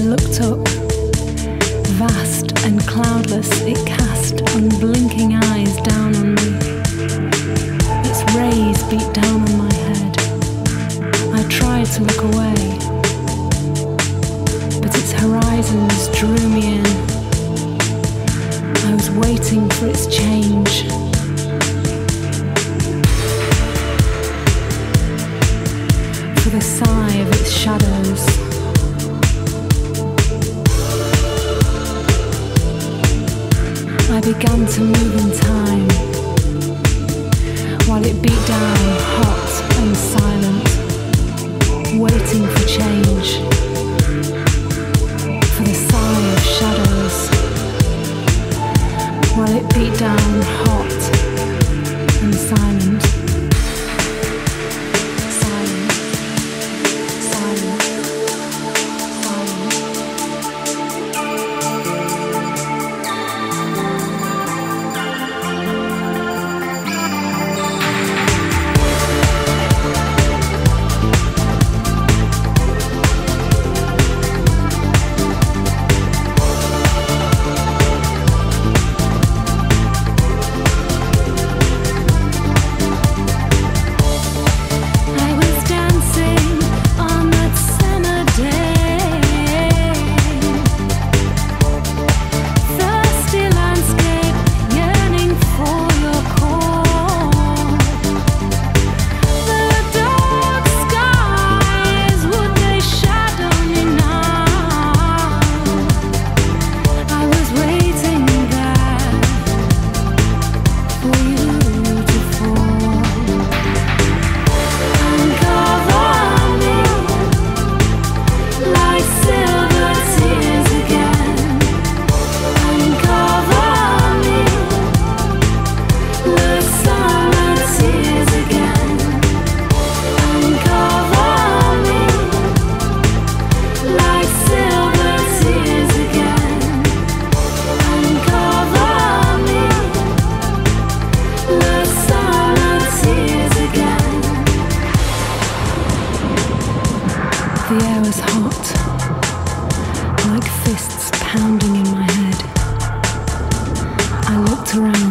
looked up. Vast and cloudless, it cast unblinking eyes down on me. Its rays beat down on my head. I tried to look away, but its horizons drew me in. I was waiting for its change. For the sigh of its shadows. I began to move in time, while it beat down hot and silent, waiting for change. For the sigh of shadows, while it beat down hot and silent. The air was hot, like fists pounding in my head. I looked around.